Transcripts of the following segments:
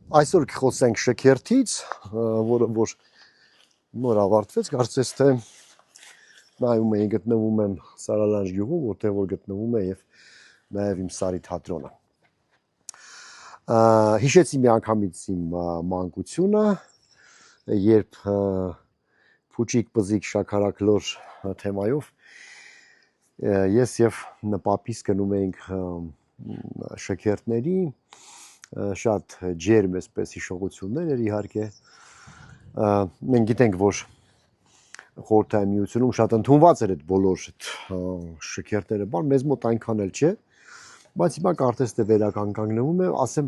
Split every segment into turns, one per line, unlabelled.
Այսօր կխոսենք շքերթից, որը որ նոր ավարտվեց, կարծես թե նայում եմ գտնվում եմ Սարալանջ գյուղում, որտեղ որ գտնվում է եւ նաեւ իմ Սարի թատրոնը։ Հիշեցի մի անգամից իմ մանկությունը, երբ փուչիկ պզիկ շաքարակլոր թեմայով ես եւ պապիս գնում էինք շքերթների, շատ ջերմ էսպես հիշողություններ էր իհարկե։ Մենք գիտենք, որ խորհրդային միությունում շատ ընդունված էր այդ բոլոր շքերթները, բան մեզ մոտ այնքան էլ չէ, բայց հիմա կարծես թե վերականգնվում է, ասեմ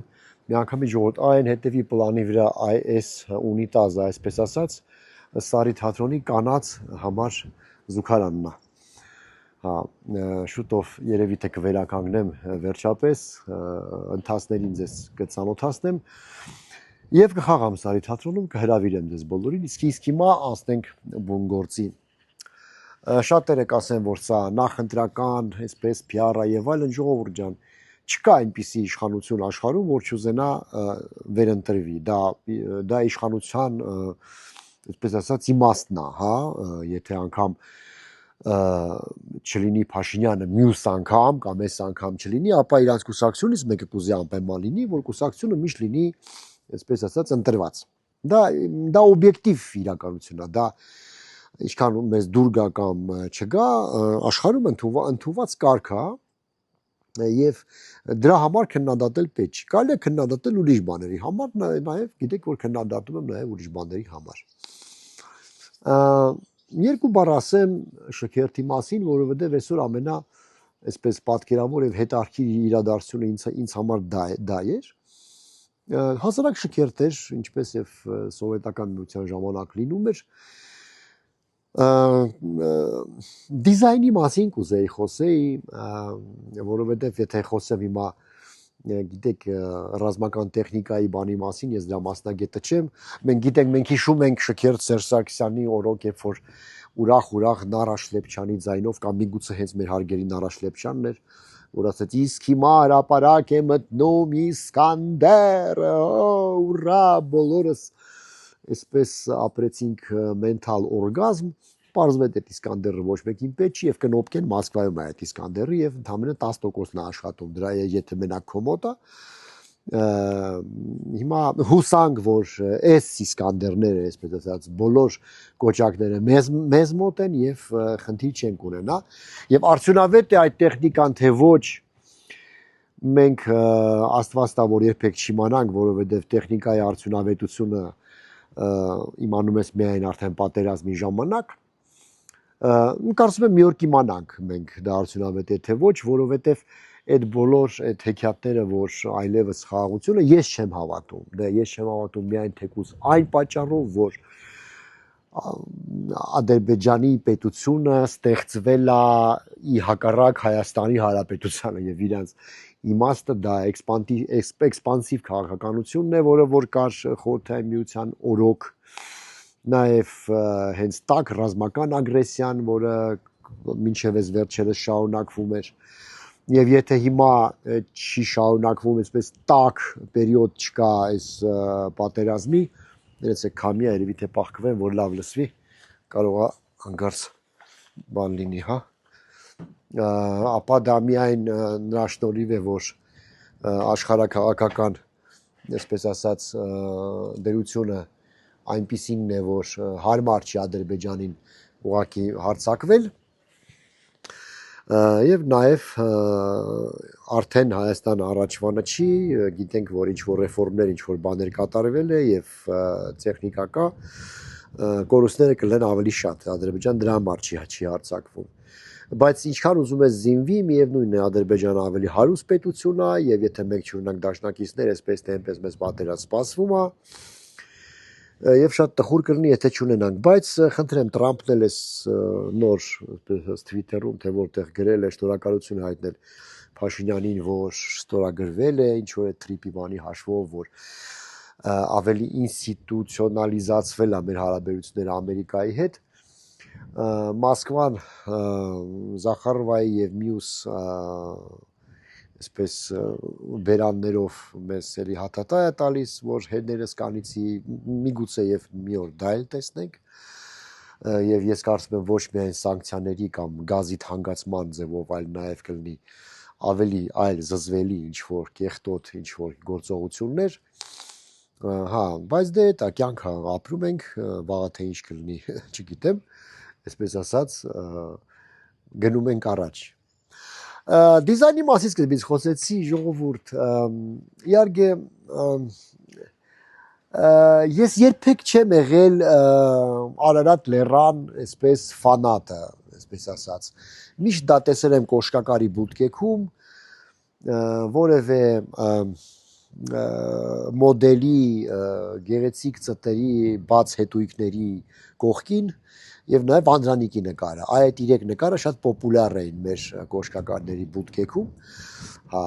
մի անգամի ժողովուրդ այն հետևի պլանի վրա այս ունիտազը, այսպես ասած, Սարի թատրոնի կանած համար զուգարանն է։ Հա, շուտով երևի թե կվերականգնեմ վերջապես, ընթացներին ձեզ կծանոթացնեմ եւ կխաղամ Սարի թատրոնում, կհրավիրեմ ձեզ բոլորին, իսկ հիմա անցնենք բուն գործի։ Շատերը կասեն, որ սա նախընտրական, այսպես PR-ա եւ այլն, ժողովուրդ ջան, չկա այնպիսի իշխանություն աշխարհում, որ չուզենա վերընտրվի։ Դա իշխանության, այսպես ասած, իմաստն է, հա, եթե անգամ չլինի Փաշինյանը մյուս անգամ կամ այս անգամ չլինի, ապա իրանց կուսակցությունից մեկը կուզի անպայման լինի, որ կուսակցությունը միշտ լինի, այսպես ասած, ընտրված։ Դա օբյեկտիվ իրականություն է, դա ինչքան մեզ դուր գա կամ չգա, աշխարհում ընդունված կարգ է եւ դրա համար քննադատել պետք չի։ Կարելի է քննադատել ուրիշ բաների համար, նաեւ գիտեք, որ քննադատում եմ նաեւ ուրիշ բաների համար։ Երկու բառ ասեմ շքերթի մասին, որովհետև այսօր ամենա այսպես պատկերավոր եւ հետարքիր իրադարձությունը ինձ համար դա էր։ Հասարակ շքերթ էր, ինչպես եւ սովետական միության ժամանակ լինում էր։ Դիզայնի մասին կուզեի խոսեի, որովհետև եթե խոսեմ հիմա գիտեք ռազմական տեխնիկայի բանի մասին, ես դրա մասնագետը չեմ։ Մենք գիտենք, մենք հիշում ենք Շքերթ Սերժ Սարգսյանի օրոք, երբ որ ուրախ Նարա Շլեփչյանի ձայնով կամ միգուցե հենց մեր հարգելի Նարա Շլեփչյանն էր, որ ասաց. «Իսկ հիմա հրապարակ է մտնում Իսկանդերը, ուրա», բոլորս այսպես ապրեցինք մենթալ օրգազմ։ Պարզվեց այդ Իսկանդերը ոչ մեկին պետք չի եւ կնոպկեն Մոսկվայում է այդ Իսկանդերը եւ ընդամենը 10%-ն է աշխատում դրա, եթե մենակ կոմոդա։ Հիմա հուսանք, որ այս Իսկանդերները, այսպես ասած, բոլոր կոճակները մեզ մոտ են եւ խնդիր չենք ունենա եւ արդյունավետ է այդ տեխնիկան թե ոչ, մենք Աստված տա, որ երբեք չիմանանք, որովհետեւ տեխնիկայի արդյունավետությունը իմանում ես միայն արդեն պատերազմի ժամանակ։ Կարծում եմ մի օր կիմանանք մենք դա արդյունավետ է թե ոչ, որովհետև այդ բոլոր այդ հեքիաթները, որ այլևս խաղաղությունը, ես չեմ հավատում։ Ես չեմ հավատում միայն թեկուզ այն պատճառով, որ Ադրբեջանի պետությունը ստեղծվել է ի հակառակ Հայաստանի Հանրապետությանը եւ իրանց իմաստը դա էքսպանսիվ քաղաքականությունն է, որը որ կար խորհրդային միության օրոք, նաև հենց տակ ռազմական ագրեսիան, որը մինչև այս վերջերս շարունակվում էր, եւ եթե հիմա չի շարունակվում այսպես տակ պերիոդ չկա այս պատերազմի, ներեցեք քամիա երևի թե պահկվեն, որ լավ լսվի, կարող է հանկարծ բան լինի, հա, ապա դա միայն նրա շնորհիվ է, որ աշխարհաքաղաքական, այսպես ասած, դերությունը այնպիսին է, որ հարմար չի Ադրբեջանին ուղղակի հարձակվել եւ նաեւ արդեն Հայաստան առաջվանը չի, գիտենք, որ ինչ որ ռեֆորմներ, ինչ որ բաներ կատարվել է եւ տեխնիկա կորուստները կլեն ավելի շատ, Ադրբեջան դրա համար չի հարձակվում։ Բայց ինչքան ուզում ես զինվի, միևնույնն է Ադրբեջանը ավելի հարուստ պետություն է եւ եթե մենք չունենանք դաշնակիցներ, այսպես թե այնպես մեզ պատերազմ սպասվում է եւ շատ տխուր կլինի, եթե չունենանք, բայց խնդրեմ Տրամփն էլ էս նոր Twitter-ում թե որտեղ գրել է շնորհակալություն հայտնել Փաշինյանին, որ ստորագրվել է ինչ որ թրիպի բանի հաշվով, որ ավելի ինստիտուցիոնալիզացվել է մեր հարաբերությունները Ամերիկայի հետ։ Մոսկվան Զախարովայի եւ մյուս այսպես բերաններով մեզ էլի հաթաթա է տալիս, որ հետներս կանիցի միգուցե եւ մի օր դա էլ տեսնենք եւ ես կարծում եմ ոչ միայն սանկցիաների կամ գազի թանկացման ձևով, այլ նաեւ կլինի ավելի այլ զզվելի ինչ որ կեղտոտ ինչ որ գործողություններ հա բայց դե դա կյանքը ապրում ենք վաղը թե ինչ կլինի չգիտեմ այսպես ասած գնում ենք առաջ դիզայնի մասից սկզբից խոսեցի ժողովուրդ իհարկե ես երբեք չեմ եղել Արարատ լեռան այսպես ֆանատը այսպես ասած միշտ դա տեսել եմ Կոշկակարի բուտկեքում որևէ մոդելի գեղեցիկ ծտերի բաց հետույքների կողքին եւ նաեւ Անդրանիկի նկարը այդ 3 նկարը շատ պոպուլյար էին մեր կոշկակարների բուտկեքում հա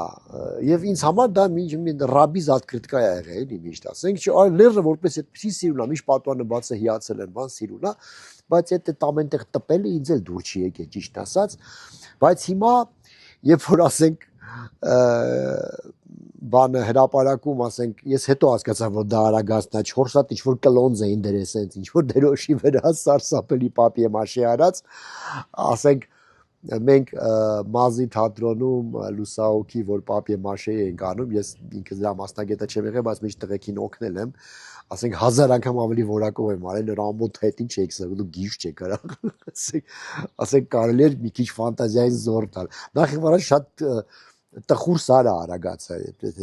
եւ ինձ համար դա մի ռաբի զատկրտկա է եղել էլի միշտ ասենք չէ այ լերը որպես այդպեսի սիրուն է միշտ պատվանը բաց է հիացել են բան սիրուն է բայց այդ ամենտեղ տպելը ինձ էլ դուր չի եկել ճիշտ ասած բայց հիմա երբ որ ասենք բանը հրապարակում ասենք ես հետո հասկացա որ դա Արագածն է 4 հատ ինչ որ կլոնզ էին դրել սենց ինչ որ դերոշի վրա սարսափելի պապիե մաշի արած ասենք մենք մազի թատրոնում լուսահոգի որ պապիե մաշե ենք անում ես ինքս դրա մասնագետը չեմ եղել բայց միշտ տղեկին օգնել եմ ասենք 1000 անգամ ավելի որակով եմ արել նրա ամոթ հետ ինչ եք սա դու գիշ չեք արել ասենք կարելի է մի քիչ ֆանտազիային զոր տալ նախ եւ առաջ շատ տխուր սար է Արագածը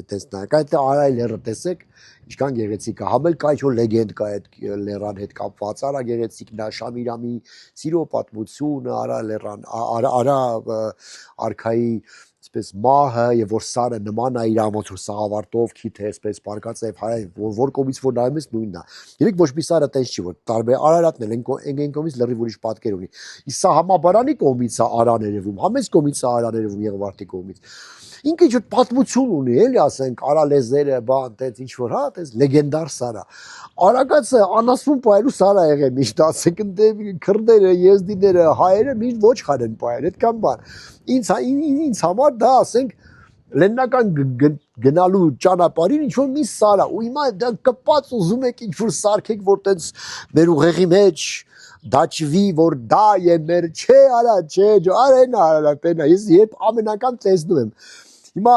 տեսնակ այդ արայ լերը տեսեք ինչքան գեղեցիկ է համել կա ինչ-որ լեգենդ կա այդ լեռան հետ կապված արա գեղեցիկն է Շամիրամի սիրո պատմությունը արա լեռան արա արքայի այսպես մահը եւ որ սարը նման է իր ոնց որ սաղավարտով քիթ է այսպես բարգած է հայ որ կողմից որ նայում ես նույնն է երեք ոչ մի սարը տես չի որ տարբեր Արարատն էլ են կողմից լրիվ ուրիշ պատկեր ունի իսկ սա համաբարանի կողմից է Արան երևում համես կողմից է Արան երևում Եղվարդի կողմից ինքը ինչ-որ պատմություն ունի էլի ասենք արալեզերը բան տենց ինչ որ հա տենց լեգենդար սարա Արագածը անասուն պայելու սարա եղել միշտ ասենք ընդ քրդերը եզդիները հայերը միշտ ոչ խարեն պայել այդքան բան ինձ համար դա ասենք լեննական գնալու ճանապարհին ինչ որ մի սարա ու հիմա դա կպած ուզում եք ինչ որ սարքեք որ տենց մեր ուղեղի մեջ դաչվի որ դա է մեր չէ արա չէ արենա արա պենա ես երբ ամենական տեսնում եմ հիմա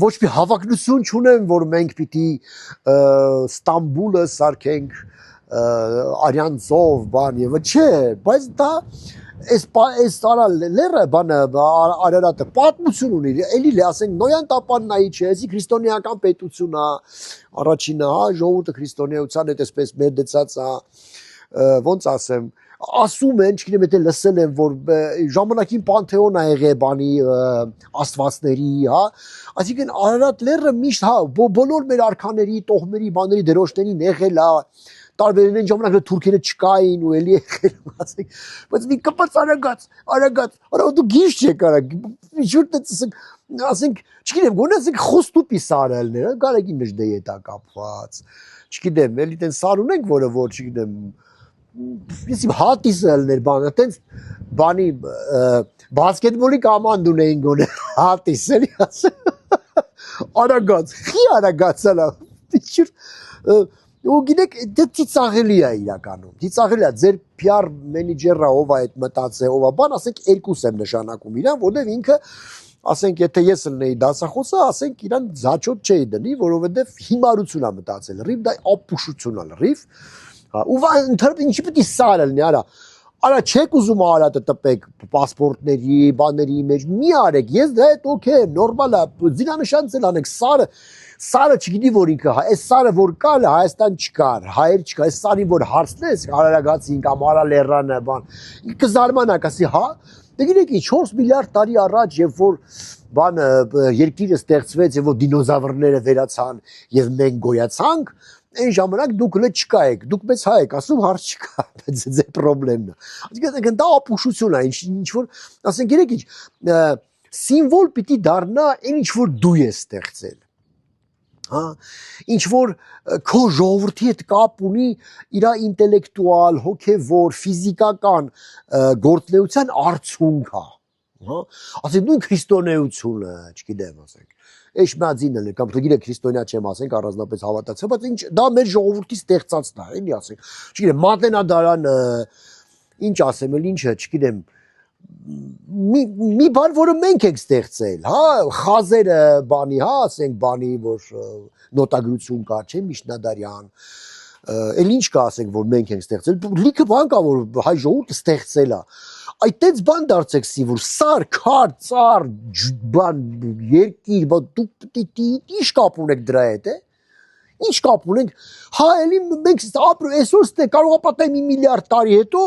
ոչ մի հավակնություն չունեմ որ մենք պիտի Ստամբուլը սարքենք արյան ծով բան եւ չէ բայց դա այս արա լերը բանը Արարատը պատմություն ունի էլի ասենք Նոյան տապաննայի չէ էսի քրիստոնեական պետություն է առաջինը հա ժողովուրդը քրիստոնեության հետ այսպես մեր դեցած է ոնց ասեմ ասում են չգիտեմ եթե լսել են որ ժամանակին Պանթեոն ա եղել բանի աստվածների հա այսինքն Արարատ լերը միշտ հա բոլոր մեր արքաների տոհմերի բաների դերոշներին եղել է տարբերեն ժամանակը թուրքերը չկային ու էլի եղել ասենք բայց մի կպած Արագած արա դու գիշ չեք արա ինչ-որ ասենք չգիտեմ գոնե ասենք խոստուպի սարելները գարեգին մեջ դե է կապված չգիտեմ էլի տեն սար ունենք որը որ չգիտեմ ես իմ հատիսը ելներ բանը տենց բանի բասկետբոլի կամանդ ունեին գոնե հատիս էլի ասեմ Արագած խի Արագածալա ու գիտեք դա ծիծաղելի է իրականում ծիծաղելի է ձեր PR մենեջերը ով է այդ մտածել ով է բան ասենք երկուս եմ նշանակում իրան որովհետև ինքը ասենք եթե ես լինեի դասախոսը ասենք իրան զաչոտ չէի դնի որովհետև հիմարություն է մտածել լրիվ դա ապուշություն է լրիվ ու ընդհանրապես ինչի պետք է սար լինի արա չեք ուզում Արարատը տպեք պասպորտների բաների մեջ մի արեք ես դա այդ օքեյ նորմալ է զինանշանցել անեք սարը չգիտի որ ինքը այս սարը որ կա Հայաստան չկար հայեր չկա այս սարին որ հարցնես Արարագածին կամ Արալեռանը բան կզարմանաք ասի հա դե գիտեք 4 միլիարդ տարի առաջ երբ որ բանը երկիրը ստեղծվեց եւ որ դինոզավրները վերացան եւ մենք գոյացանք այն ժամանակ դուք լը չկայեք դուք մեծ հայ եք ասում հարց չկա բայց ձեր խնդրեմն է այսինքն դա ապուշություն է ինչ որ ասենք գիտեք ինչ սիմվոլ պիտի դառնա այն ինչ որ դու ես ստեղծել հա ինչ որ քո ժողովրդի հետ կապ ունի իր ինտելեկտուալ հոգեվոր ֆիզիկական գործունեության արդյունք է հա ասենք նույն քրիստոնեությունը չգիտեմ ասենք Էջ մածինն է կամ դգիրը քրիստոնյա չեմ ասենք առանձնապես հավատացած բայց ինչ դա մեր ժողովրդի ստեղծածն է էլի ասենք չգիտեմ մատենադարանը ինչ ասեմ էլ ինչը չգիտեմ մի բան որը մենք ենք ստեղծել հա խազերը բանի հա ասենք բանի որ նոտագրություն կա չէ միջնադարյան էլ ինչ կա ասենք որ մենք ենք ստեղծել լիքը բան կա որ հայ ժողովուրդը ստեղծել է այդտենց բան դարձեք սի որ սար քար ծար բան երկիր դուք ինչ կապ ունեք դրա հետ է ինչ կապ ունենք հա էլի մենք այսօր կարող է պատահի 1 միլիարդ տարի հետո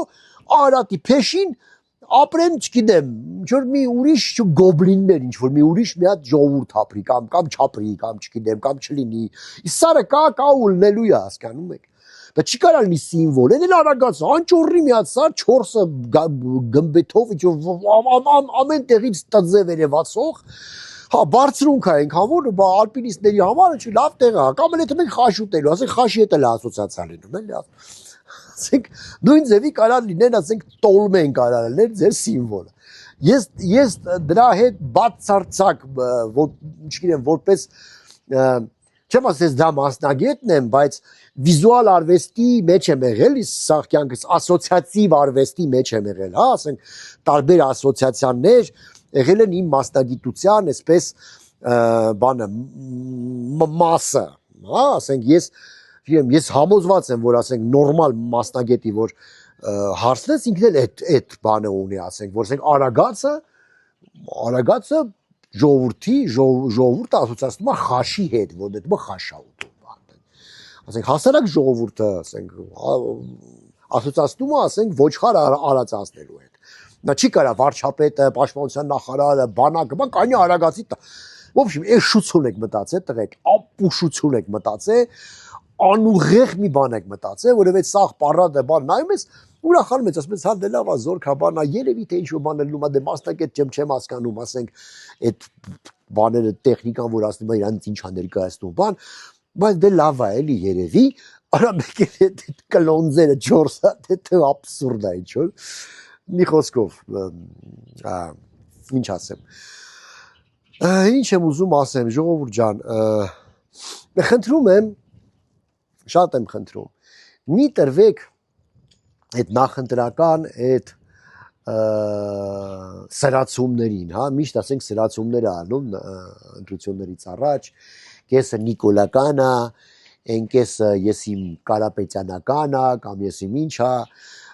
Արարատի փեշին ապրեն չգիտեմ ինչ որ մի ուրիշ գոբլիններ ինչ որ մի ուրիշ մի հատ ժողովուրդ ապրի կամ չապրի կամ չգիտեմ կամ չլինի իսկ սարը կա ու լնելու է հասկանում եք բայց չի կարա լինի սիմվոլ են արագած անճոռի մի հատ սար 4-ը գմբեթով ինչ ամեն տեղից տձե վերևացող հա բարձրունք է այնքան որ ալպինիստների համար չի լավ տեղ է կամ էլ եթե մենք խաշ ուտելու ասենք խաշի հետ էլ ասոցիացիա լինում էլի ասենք նույն ձևի կարա լինեն ասենք տոլմեն կարա լիներ ձեր սիմվոլը ես դրա հետ բացարձակ որ չգիտեմ որպես չեմ ասես դա մասնագետն եմ բայց վիզուալ արվեստի մեջ եմ եղել իսկ սա կյանքս ասոցիատիվ արվեստի մեջ եմ եղել հա ասենք տարբեր ասոցիացիաներ եղել են իմ մասնագիտության այսպես բանը մասը հա ասենք ես համոզված եմ որ ասենք նորմալ մասնագետի որ հարցնես ինքն էլ այդ բանը ունի ասենք որ ասենք արագածը ժողովուրդը ասոցիացնում է խաշի հետ որ դա խաշա ուտում ասենք հասարակ ժողովուրդը ասենք ասոցիացնում է ասենք ոչխար արածացնելու հետ նա չի կարա վարչապետը պաշտպանության նախարարը բանակը բան կանի արագացի в общем այս շուցուն եք մտածել տղեկ ապուշություն եք մտածել անուղեղ մի բան եք մտածել որովհետեւ սաղ պարադը բան նայում ես ուրախանում ես ասում ես հա դե լավ է զորքա բանա երևի թե ինչ-որ բան լնում է դե մասնակետ չեմ հասկանում ասենք այդ բաները տեխնիկան որ ասում է իրանից ինչ է ներկայացնում բան բայց դե լավ է էլի երևի արա մեկ է կլոնզերը 4 հատ դա աբսուրդ է ինչ որ մի խոսքով ինչ ասեմ ինչ եմ ուզում ասեմ ժողովուրդ ջան խնդրում եմ շատ եմ խնդրում մի տրվեք այդ նախընտրական այդ սրացումներին հա միշտ ասենք սրացումներ անում ընտրություններից առաջ կեսը նիկոլական է այն կեսը ես իմ կարապետյանական է կամ ես իմ ինչ է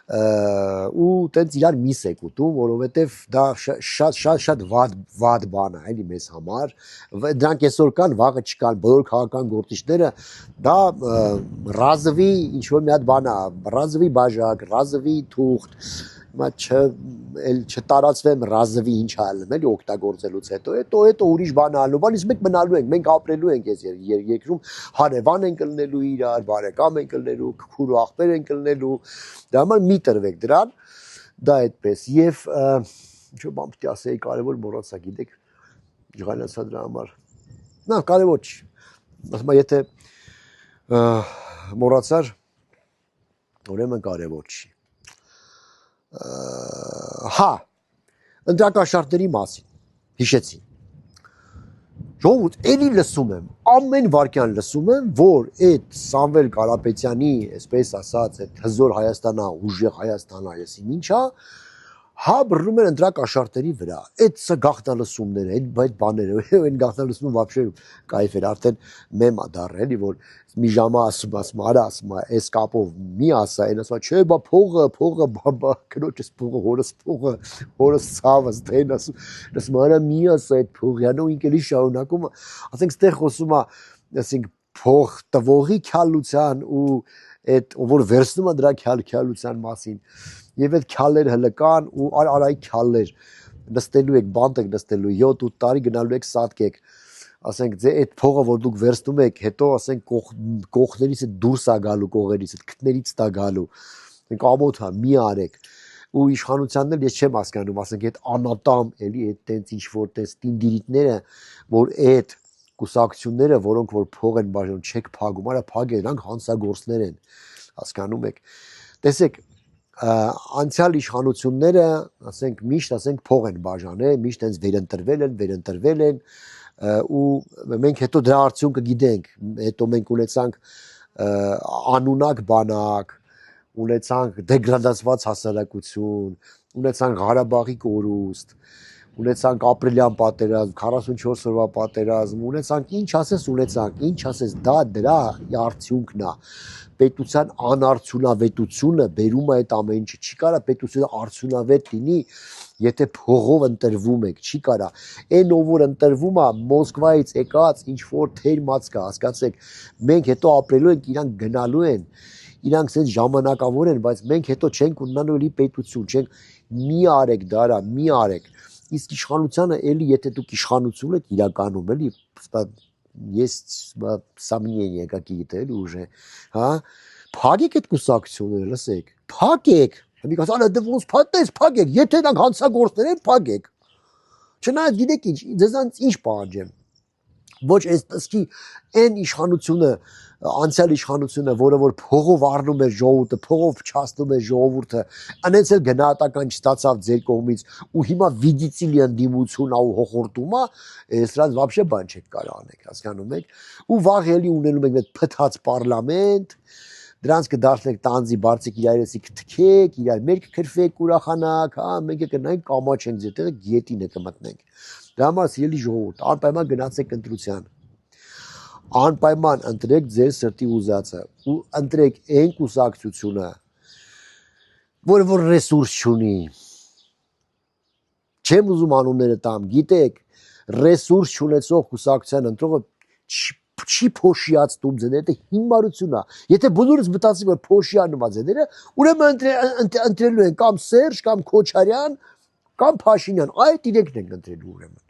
ու տենց իրար միս եք ուտում որովհետև դա շատ վատ բան է էլի մեզ համար դրանք այսօր կան վաղը չկան բոլոր քաղաքական գործիչները դա ռազվի ինչ որ մի հատ բան է ռազվի բաժակ ռազվի թուղթ հիմա չտարածվեմ ռազվի ինչ ալում էլի օգտագործելուց հետո ուրիշ բան ալու բան իսկ մենք մնալու ենք մենք ապրելու ենք այս երկրում հարևան ենք ելնելու իրար բարեկամ ենք ելնելու քուր ու ախպեր ենք ելնելու դա համար մի տրվեք դրան դա այդպես եւ ինչ որ բան պետք է ասեի կարևոր մոռացա գիտեք ջղայնացա դրա համար նա կարևոր չի ասում եթե մոռացար ուրեմն կարևոր չի հա ընտրակաշարժների մասին հիշեցի ժողովուրդ էլի լսում եմ ամեն վարքյան լսում եմ որ այդ Սամվել Կարապետյանի այսպես ասած այդ հզոր Հայաստանա ուժեղ Հայաստանա եսի ինչա հա բռնում են ընտրակաշարժների վրա այդ գաղտնալսումները այդ բաները այն գաղտնալսումը вообще կայֆ էր արդեն մեմ ա դառել էլի որ մի ժամա ասում արա ասում այս կապով մի ասա այն ասում չէ բա փողը քնոջս փողը հորս ցավս դեն ասում արա մի ասա այդ փողյանը ու ինքելի շարունակում ասենք ստեղ խոսում է ասենք փող տվողի քյալության ու այդ որ վերցնում է դրա քյալության մասին եւ այդ քյալեր հլկան ու արայի քյալեր նստելու եք բանտ եք նստելու 7-8 տարի գնալու եք սատկեք ասենք ձե այդ փողը որ դուք վերցնում եք հետո ասենք կողներից դուրս է գալու կողերից քթներից է գալու ասենք ամոթա մի արեք ու իշխանությանն էլ ես չեմ հասկանում ասենք այդ անատամ էլի այդ տենց ինչ որ տես տինդիրիտները որ այդ կուսակցությունները որոնք որ փող են բաժանում չեք փագում արա փագեն դրանք հանցագործներ են հասկանում եք տեսեք անցյալ իշխանությունները, ասենք միշտ ասենք փող են բաժանել, միշտ հենց վերընտրվել են ու մենք հետո դրա արդյունքը գիտենք, հետո մենք ունեցանք անունակ բանակ, ունեցանք դեգրադացված հասարակություն, ունեցանք Ղարաբաղի կորուստ, ունեցանք ապրիլյան պատերազմ, 44 օրվա պատերազմ, ունեցանք ինչ ասես դա դրա արդյունքն է։ Պետության անարդյունավետությունը բերում է այդ ամեն ինչը։ Չի կարա պետությունը արդյունավետ լինի, եթե փողով ընտրվում եք, չի կարա։ Այն ով որ ընտրվում է Մոսկվայից եկած ինչ որ թերմած կա, հասկացեք, մենք հետո ապրելու ենք, իրանք գնալու են, իրանք sense ժամանակավոր են, բայց մենք հետո չենք ունենալու էլի պետություն, չենք մի արեք դարա, մի արեք։ Իսկ իշխանությանը էլի եթե դուք իշխանություն եք իրականում էլի, ես սամնիեն եկակի գիտել ուժը, հա, փակեք այդ կուսակցությունները, լսեք, փակեք, մի կասան, դե ոնց փակեք, եթե նրանք հանցագործներ են, փակեք։ Չնայած գիտեք ինչ, ձեզանից ինչ պահանջեմ։ Ոչ այս տսկի այն իշխանությունը, անցյալ իշխանությունը, որը որ փողով առնում է ժողովուրդը, փողով չացնում է ժողովուրդը, անենց էլ գնահատական չստացավ ձեր կողմից ու հիմա վիդիցիլի ընդդիմություն ա ու հոխորտում ա, սրանց вообще բան չեք կարող անեք, հասկանում եք, ու վաղ էլի ունենում եք այդ փթած պարլամենտ, դրանց կդարձնեք տանձի բարձիկ իրարեցի կթքեք, իրար մերկ քրվեք ուրախանակ, հա, մենք կգնանք կամաչենք ձեր տեղը գետին է կմտնենք։ Դրա համար սիրելի ժողովուրդ, անպայման գնացեք ընտրության։ Անպայման ընտրեք ձեր սրտի ուզածը ու ընտրեք այն կուսակցությունը, որը որ ռեսուրս չունի։ Չեմ ուզում անունները տամ, գիտեք, ռեսուրս չունեցող կուսակցության ընտրողը չի փոշիացնում ձեները, դա հիմարություն է։ Եթե բոլորս մտածի որ փոշիանում է ձեները, ուրեմն ընտրելու են կամ Սերժ, կամ Քոչարյան, կամ Փաշինյան, այդ իրենքն են ընտրելու ուրեմն։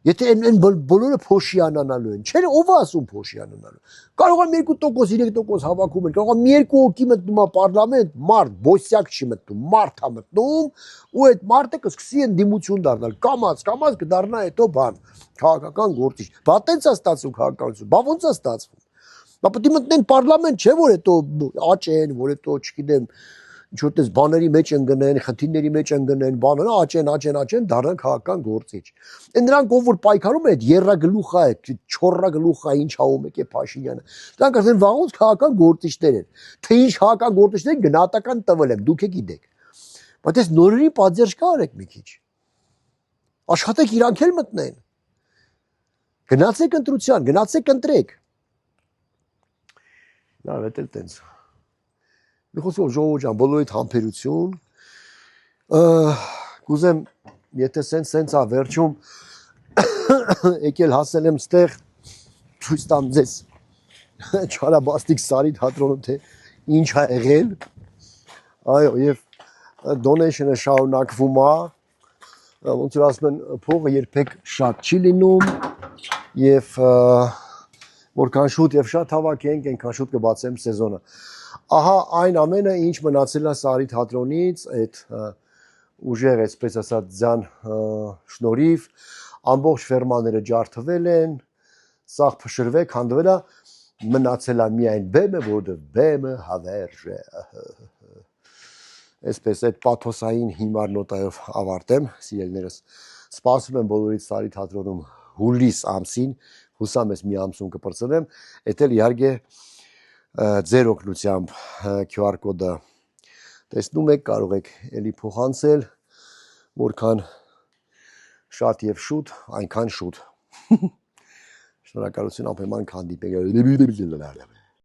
Եթե այն բոլորը փոշիանանալու են, չէ՞ ով է ասում փոշիանանալու։ Կարող է 2%, 3% հավաքում են, կարող է 2 հոգի մտնում է պարլամենտ, մարդ, բոսյակ չի մտնում, մարդ է մտնում, ու այդ մարդը կսկսի ընդդիմություն դառնալ, կամած կդառնա հետո բան, քաղաքական գործիչ։ Բա տենց է ստացվում քաղաքականություն, բա ոնց է ստացվում։ Բա պետք է մտնեն պարլամենտ, չէ՞ որ հետո աճեն, որ հետո չգիտեմ ինչ որ տես բաների մեջ ընկնեն, խնդիրների մեջ ընկնեն, բաները աճեն, դառնան քաղաքական գործիչ։ Այն նրանք ով որ պայքարում են, այդ երրագլուխա է, չորրագլուխա, ինչ անում եք է Փաշինյանը։ Դրանք ասեն վաղուց քաղաքական գործիչներ են։ Թե ինչ քաղաքական գործիչներ գնահատական տվել են, դուք եք գիտեք։ Բայց այս նորերի պատժ կա արեք մի քիչ։ Աշխատեք իրանք էլ մտնեն։ Գնացեք ընտրության, գնացեք ընտրեք։ Լավ է, դե տենց։ Մի խոսքով ժողովուրդ ջան, բոլորիդ համբերություն, կուզեմ, եթե սենց ա վերջում եկել հասել եմ ստեղ, ցույց տամ ձեզ Չարաբաստիկ Սարի թատրոնում թե ինչ ա եղել, այո, եւ donation-ը շարունակվում է, ոնց որ ասում են, փողը երբեք շատ չի լինում եւ որքան շուտ եւ շատ հավաքենք, այնքան շուտ կբացեմ սեզոնը։ Ահա այն ամենը, ինչ մնացել է Սարի թատրոնից, այդ ուժեղ, այսպես ասած, ձյան շնորհիվ, ամբողջ ֆերմաները ջարդվել են, սաղ փշրվել, քանդվել է, մնացել է միայն բեմը, որովհետև բեմը հավերժ է։ Այսպես այդ պաթոսային հիմար նոտայով ավարտեմ, սիրելիներս, սպասում եմ բոլորից Սարի թատրոնում հուլիս ամսին, հուսամ ես մի ամսում կպրծնեմ, էդ էլ իհարկե ձեր օգնությամբ QR կոդը տեսնում եք, կարող եք էլի փոխանցել, որքան շատ եւ շուտ, այնքան շուտ։ Շնորհակալություն, անպայման կհանդիպենք։